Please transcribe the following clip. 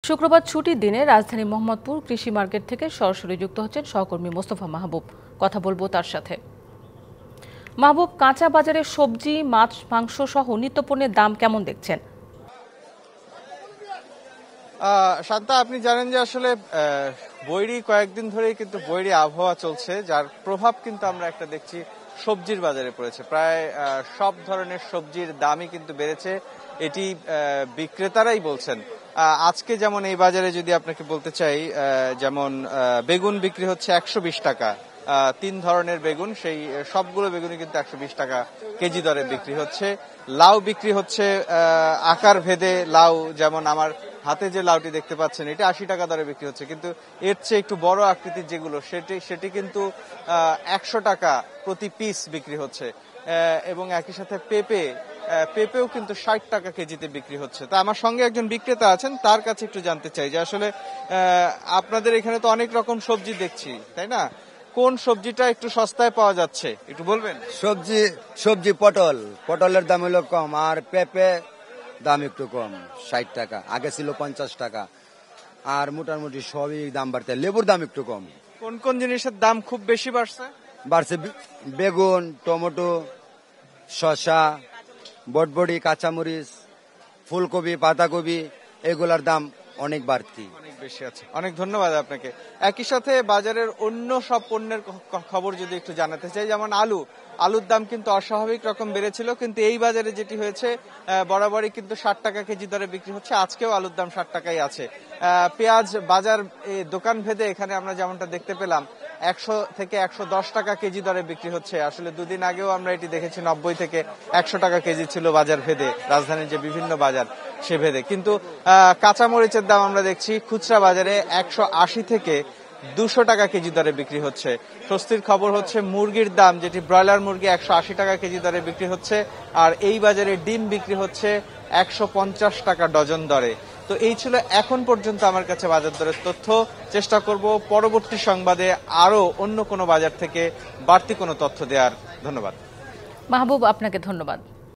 শুক্রবার ছুটির দিনে রাজধানী মোহাম্মদপুর কৃষি মার্কেট থেকে সরাসরি যুক্ত হচ্ছেন সহকর্মী মোস্তফা মাহবুব। কথা বলবো তার সাথে। মাহবুব, কাঁচা বাজারে সবজি, মাছ, মাংস সহ নিত্যপণ্যের দাম কেমন দেখছেন? শান্তা, আপনি জানেন যে আসলে বৈরী কয়েকদিন ধরেই কিন্তু বৈরী আবহাওয়া চলছে, যার প্রভাব কিন্তু আমরা একটা দেখছি সবজির বাজারে পড়েছে। প্রায় সব ধরনের সবজির দামই কিন্তু বেড়েছে, এটি বিক্রেতারাই বলছেন। আজকে যেমন এই বাজারে যদি আপনাকে বলতে চাই, যেমন বেগুন বিক্রি হচ্ছে 120 টাকা, 3 ধরনের বেগুন, সেই সবগুলো বেগুনই কিন্তু 120 টাকা কেজি দরে বিক্রি হচ্ছে। লাউ বিক্রি হচ্ছে আকার ভেদে, লাউ যেমন আমার হাতে যে লাউটি দেখতে পাচ্ছেন এটা 80 টাকা দরে বিক্রি হচ্ছে, কিন্তু এর চেয়ে একটু বড় আকৃতির যেগুলো সেটি কিন্তু 100 টাকা প্রতি পিস বিক্রি হচ্ছে। এবং একই সাথে পেঁপেও কিন্তু 60 টাকা কেজিতে বিক্রি হচ্ছে। তা আমার সঙ্গে একজন বিক্রেতা আছেন, তার কাছে একটু জানতে চাই যে আসলে আপনাদের এখানে তো অনেক রকম সবজি দেখছি, তাই না? কোন সবজিটা একটু সস্তায় পাওয়া যাচ্ছে একটু বলবেন? সবজি পটলের দাম হলো কম, আর পেঁপে দাম একটু কম, 60 টাকা, আগে ছিল 50 টাকা। আর মোটামুটি সবই দাম বাড়তে, লেবুর দাম একটু কম। কোন কোন জিনিসের দাম খুব বেশি বাড়ছে? বেগুন, টমেটো, শসা, বটবড়ি, কাঁচামরিচ, ফুলকপি, পাতাকপি, এগুলার দাম অনেক বাড়তি, অনেক বেশি আছে। অনেক ধন্যবাদ আপনাকে। একই সাথে বাজারের অন্য সব পণ্যের খবর যদি একটু জানাতে চাই, যেমন আলুর দাম কিন্তু অস্বাভাবিক রকম বেড়েছিল, কিন্তু এই বাজারে যেটি হয়েছে বরাবরই কিন্তু 60 টাকা কেজি দরে বিক্রি হচ্ছে। আজকেও আলুর দাম 60 টাকাই আছে। পেঁয়াজ বাজার দোকান ভেদে এখানে আমরা যেমনটা দেখতে পেলাম 100 থেকে 110 টাকা কেজি দরে বিক্রি হচ্ছে। আসলে দুদিন আগেও আমরা এটি দেখেছি 90 থেকে 100 টাকা কেজি ছিল বাজার ভেদে, রাজধানীর যে বিভিন্ন বাজার সে ভেদে। কিন্তু কাঁচামরিচের দাম আমরা দেখছি খুচরা বাজারে 180 থেকে 200 টাকা কেজি দরে বিক্রি হচ্ছে। স্বস্তির খবর হচ্ছে মুরগির দাম, যেটি ব্রয়লার মুরগি, 180 টাকা কেজি দরে বিক্রি হচ্ছে। আর এই বাজারে ডিম বিক্রি হচ্ছে 150 টাকা ডজন দরে। তো এই ছিল এখন পর্যন্ত আমার কাছে বাজার দরের তথ্য। চেষ্টা করব পরবর্তী সংবাদে আরো অন্য কোনো বাজার থেকে বাড়তি কোনো তথ্য দেওয়ার। ধন্যবাদ মাহবুব, আপনাকে ধন্যবাদ।